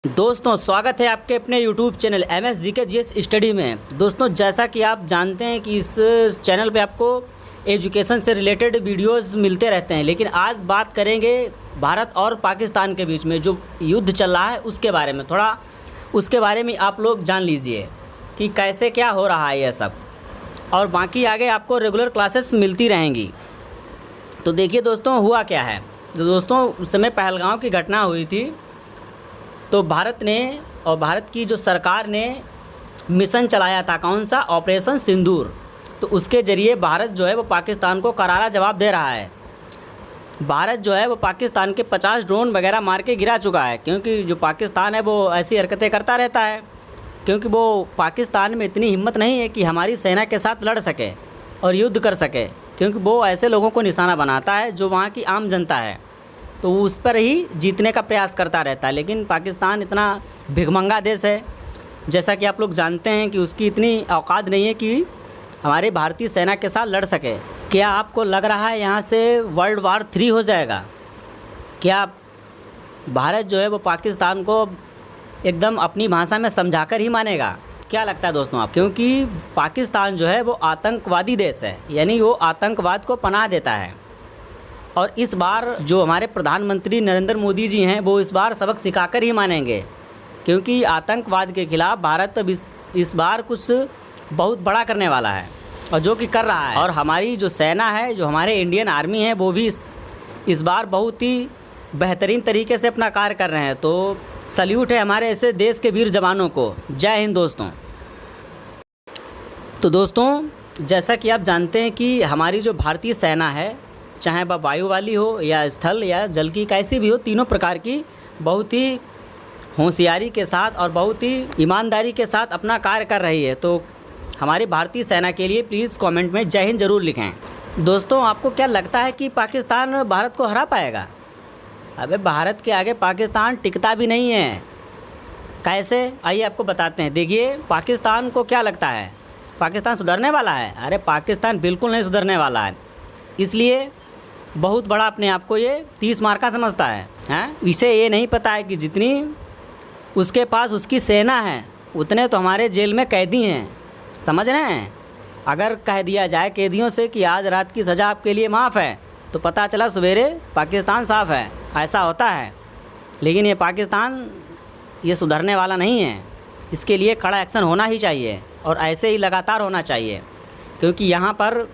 दोस्तों स्वागत है आपके अपने YouTube channel MS GK GS study में। दोस्तों जैसा कि आप जानते हैं कि इस चैनल पे आपको एजुकेशन से रिलेटेड वीडियोस मिलते रहते हैं, लेकिन आज बात करेंगे भारत और पाकिस्तान के बीच में जो युद्ध चल रहा है उसके बारे में। थोड़ा उसके बारे में आप लोग जान लीजिए कि कैसे क्या हो रहा है यह सब, और बाकी आगे आपको रेगुलर क्लासेस मिलती रहेंगी। तो देखिए दोस्तों हुआ क्या है। तो दोस्तों उस समय पहलगाम की घटना हुई थी, तो भारत ने और भारत की जो सरकार ने मिशन चलाया था, कौन सा, ऑपरेशन सिंदूर। तो उसके ज़रिए भारत जो है वो पाकिस्तान को करारा जवाब दे रहा है। भारत जो है वो पाकिस्तान के 50 ड्रोन वगैरह मार के गिरा चुका है, क्योंकि जो पाकिस्तान है वो ऐसी हरकतें करता रहता है, क्योंकि वो पाकिस्तान में इतनी हिम्मत नहीं है कि हमारी सेना के साथ लड़ सके और युद्ध कर सके, क्योंकि वो ऐसे लोगों को निशाना बनाता है जो वहाँ की आम जनता है, तो उस पर ही जीतने का प्रयास करता रहता है। लेकिन पाकिस्तान इतना भिखमंगा देश है, जैसा कि आप लोग जानते हैं कि उसकी इतनी औकात नहीं है कि हमारे भारतीय सेना के साथ लड़ सके। क्या आपको लग रहा है यहाँ से वर्ल्ड वार 3 हो जाएगा? क्या भारत जो है वो पाकिस्तान को एकदम अपनी भाषा में समझाकर ही मानेगा? क्या लगता है दोस्तों आप? क्योंकि पाकिस्तान जो है वो आतंकवादी देश है, यानी वो आतंकवाद को पनाह देता है। और इस बार जो हमारे प्रधानमंत्री नरेंद्र मोदी जी हैं वो इस बार सबक सिखाकर ही मानेंगे, क्योंकि आतंकवाद के खिलाफ भारत अब इस बार कुछ बहुत बड़ा करने वाला है, और जो कि कर रहा है। और हमारी जो सेना है, जो हमारे इंडियन आर्मी है, वो भी इस बार बहुत ही बेहतरीन तरीके से अपना कार्य कर रहे हैं। तो सल्यूट है हमारे ऐसे देश के वीर जवानों को। जय हिंद दोस्तों। तो दोस्तों जैसा कि आप जानते हैं कि हमारी जो भारतीय सेना है, चाहे वह वायु वाली हो या स्थल या जल की, कैसी भी हो, तीनों प्रकार की बहुत ही होशियारी के साथ और बहुत ही ईमानदारी के साथ अपना कार्य कर रही है। तो हमारी भारतीय सेना के लिए प्लीज़ कमेंट में जय हिंद ज़रूर लिखें। दोस्तों आपको क्या लगता है कि पाकिस्तान भारत को हरा पाएगा? अबे भारत के आगे पाकिस्तान टिकता भी नहीं है। कैसे, आइए आपको बताते हैं। देखिए पाकिस्तान को क्या लगता है पाकिस्तान सुधरने वाला है? अरे पाकिस्तान बिल्कुल नहीं सुधरने वाला है। इसलिए बहुत बड़ा अपने आप को ये 30 मार्का समझता है, हैं? इसे ये नहीं पता है कि जितनी उसके पास उसकी सेना है उतने तो हमारे जेल में कैदी हैं। समझ रहे हैं? अगर कह दिया जाए कैदियों से कि आज रात की सज़ा आपके लिए माफ़ है, तो पता चला सवेरे पाकिस्तान साफ़ है। ऐसा होता है। लेकिन ये पाकिस्तान ये सुधरने वाला नहीं है। इसके लिए कड़ा एक्शन होना ही चाहिए, और ऐसे ही लगातार होना चाहिए, क्योंकि यहाँ पर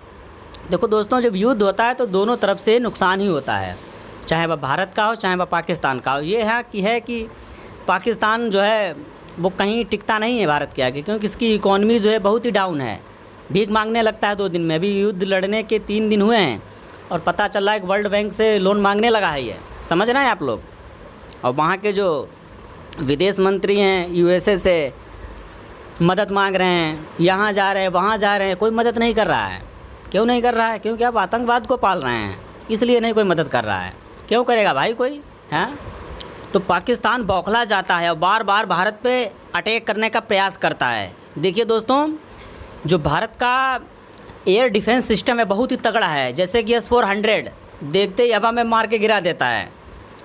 देखो दोस्तों, जब युद्ध होता है तो दोनों तरफ से नुकसान ही होता है, चाहे वह भारत का हो चाहे वह पाकिस्तान का हो। ये है कि पाकिस्तान जो है वो कहीं टिकता नहीं है भारत के आगे, क्योंकि इसकी इकॉनमी जो है बहुत ही डाउन है, भीख मांगने लगता है 2 दिन में। अभी युद्ध लड़ने के 3 दिन हुए हैं और पता चल रहा है कि वर्ल्ड बैंक से लोन मांगने लगा है। ये समझ रहे हैं आप लोग? और वहाँ के जो विदेश मंत्री हैं USA से मदद मांग रहे हैं, यहाँ जा रहे हैं वहाँ जा रहे हैं, कोई मदद नहीं कर रहा है। क्यों नहीं कर रहा है? क्योंकि आप आतंकवाद को पाल रहे हैं, इसलिए नहीं कोई मदद कर रहा है। क्यों करेगा भाई कोई, हैं? तो पाकिस्तान बौखला जाता है और बार बार भारत पे अटैक करने का प्रयास करता है। देखिए दोस्तों, जो भारत का एयर डिफेंस सिस्टम है बहुत ही तगड़ा है, जैसे कि S-400 देखते ही हवा में मार के गिरा देता है।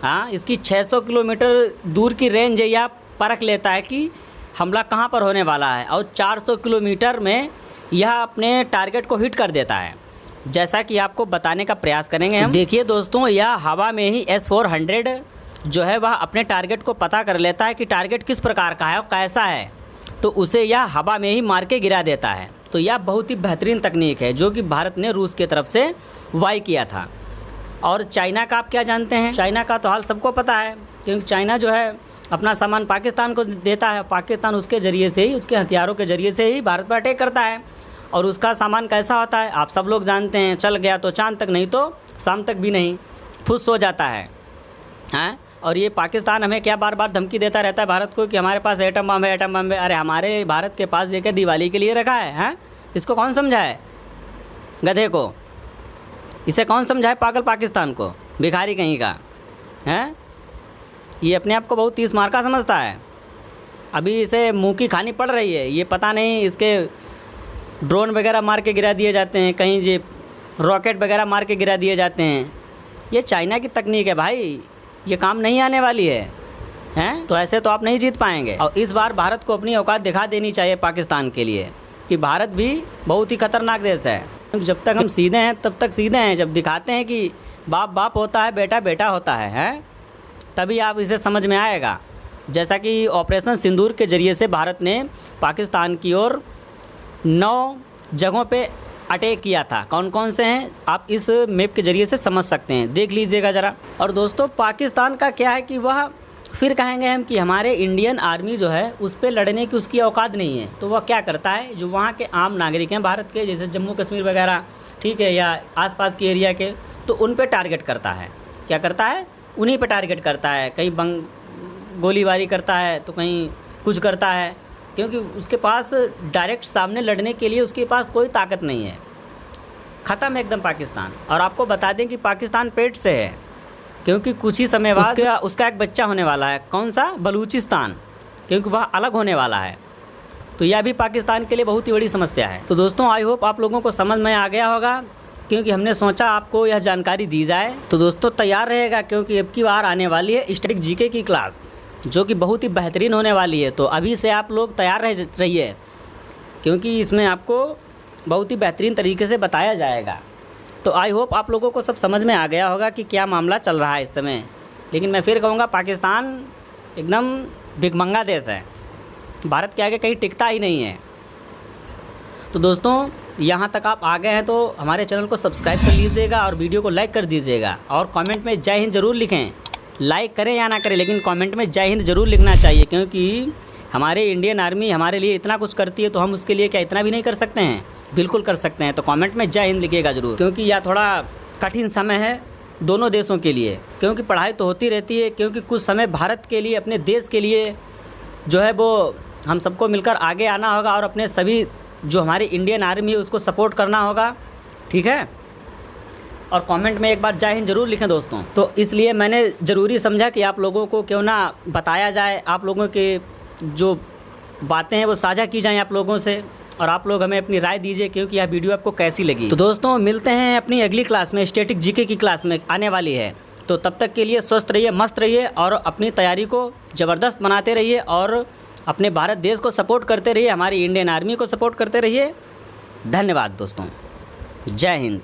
हाँ, इसकी 600 किलोमीटर दूर की रेंज है, या परख लेता है कि हमला कहाँ पर होने वाला है, और 400 किलोमीटर में यह अपने टारगेट को हिट कर देता है, जैसा कि आपको बताने का प्रयास करेंगे हम। देखिए दोस्तों, यह हवा में ही S-400 जो है वह अपने टारगेट को पता कर लेता है कि टारगेट किस प्रकार का है और कैसा है, तो उसे यह हवा में ही मार के गिरा देता है। तो यह बहुत ही बेहतरीन तकनीक है जो कि भारत ने रूस की तरफ से वाई किया था। और चाइना का आप क्या जानते हैं? चाइना का तो हाल सबको पता है, क्योंकि चाइना जो है अपना सामान पाकिस्तान को देता है, पाकिस्तान उसके ज़रिए से ही, उसके हथियारों के ज़रिए से ही भारत पर अटैक करता है। और उसका सामान कैसा होता है आप सब लोग जानते हैं, चल गया तो चांद तक, नहीं तो शाम तक भी नहीं, फुस हो जाता है, हैं? और ये पाकिस्तान हमें क्या बार बार धमकी देता रहता है भारत को कि हमारे पास एटम बम है, एटम बम है। अरे हमारे भारत के पास ये क्या दिवाली के लिए रखा है, हैं? इसको कौन समझाए गधे को? इसे कौन समझाए पागल पाकिस्तान को, भिखारी कहीं का, हैं? ये अपने आप को बहुत 30 मार्का समझता है। अभी इसे मुँह की खानी पड़ रही है। ये पता नहीं इसके ड्रोन वगैरह मार के गिरा दिए जाते हैं, कहीं ये रॉकेट वगैरह मार के गिरा दिए जाते हैं। ये चाइना की तकनीक है भाई, ये काम नहीं आने वाली है। हैं, तो ऐसे तो आप नहीं जीत पाएंगे। और इस बार भारत को अपनी औकात दिखा देनी चाहिए पाकिस्तान के लिए कि भारत भी बहुत ही खतरनाक देश है। जब तक हम सीधे हैं तब तक सीधे हैं, जब दिखाते हैं कि बाप बाप होता है, बेटा बेटा होता है, हैं, तभी आप इसे समझ में आएगा। जैसा कि ऑपरेशन सिंदूर के ज़रिए से भारत ने पाकिस्तान की ओर 9 जगहों पे अटैक किया था। कौन कौन से हैं आप इस मैप के ज़रिए से समझ सकते हैं, देख लीजिएगा ज़रा। और दोस्तों पाकिस्तान का क्या है कि वह फिर कहेंगे हम कि हमारे इंडियन आर्मी जो है उस पर लड़ने की उसकी औकात नहीं है। तो वह क्या करता है, जो वहाँ के आम नागरिक हैं भारत के, जैसे जम्मू कश्मीर वगैरह, ठीक है, या आसपास के एरिया के, तो उन पे टारगेट करता है। क्या करता है, उन्हीं पे टारगेट करता है। कहीं गोलीबारी करता है तो कहीं कुछ करता है, क्योंकि उसके पास डायरेक्ट सामने लड़ने के लिए उसके पास कोई ताकत नहीं है। ख़त्म एकदम पाकिस्तान। और आपको बता दें कि पाकिस्तान पेट से है, क्योंकि कुछ ही समय बाद उसका एक बच्चा होने वाला है। कौन सा, बलूचिस्तान, क्योंकि वह अलग होने वाला है। तो यह भी पाकिस्तान के लिए बहुत ही बड़ी समस्या है। तो दोस्तों आई होप आप लोगों को समझ में आ गया होगा, क्योंकि हमने सोचा आपको यह जानकारी दी जाए। तो दोस्तों तैयार रहेगा, क्योंकि अब की बार आने वाली है स्टैटिक जीके की क्लास, जो कि बहुत ही बेहतरीन होने वाली है। तो अभी से आप लोग तैयार रहिए, क्योंकि इसमें आपको बहुत ही बेहतरीन तरीके से बताया जाएगा। तो आई होप आप लोगों को सब समझ में आ गया होगा कि क्या मामला चल रहा है इस समय। लेकिन मैं फिर कहूँगा पाकिस्तान एकदम भिखमंगा देश है, भारत के आगे कहीं टिकता ही नहीं है। तो दोस्तों यहाँ तक आप आ गए हैं तो हमारे चैनल को सब्सक्राइब कर लीजिएगा और वीडियो को लाइक कर दीजिएगा। और कमेंट में जय हिंद ज़रूर लिखें, लाइक करें या ना करें, लेकिन कमेंट में जय हिंद ज़रूर लिखना चाहिए, क्योंकि हमारे इंडियन आर्मी हमारे लिए इतना कुछ करती है, तो हम उसके लिए क्या इतना भी नहीं कर सकते हैं? बिल्कुल कर सकते हैं। तो कमेंट में जय हिंद लिखिएगा ज़रूर, क्योंकि यह थोड़ा कठिन समय है दोनों देशों के लिए, क्योंकि पढ़ाई तो होती रहती है, क्योंकि कुछ समय भारत के लिए, अपने देश के लिए जो है वो हम सबको मिलकर आगे आना होगा और अपने सभी जो हमारी इंडियन आर्मी है उसको सपोर्ट करना होगा, ठीक है। और कमेंट में एक बार जय हिंद ज़रूर लिखें दोस्तों। तो इसलिए मैंने ज़रूरी समझा कि आप लोगों को क्यों ना बताया जाए, आप लोगों के जो बातें हैं वो साझा की जाएं आप लोगों से, और आप लोग हमें अपनी राय दीजिए, क्योंकि यह वीडियो आपको कैसी लगी। तो दोस्तों मिलते हैं अपनी अगली क्लास में, स्टैटिक जीके की क्लास में आने वाली है। तो तब तक के लिए स्वस्थ रहिए, मस्त रहिए और अपनी तैयारी को ज़बरदस्त बनाते रहिए और अपने भारत देश को सपोर्ट करते रहिए, हमारी इंडियन आर्मी को सपोर्ट करते रहिए। धन्यवाद दोस्तों, जय हिंद।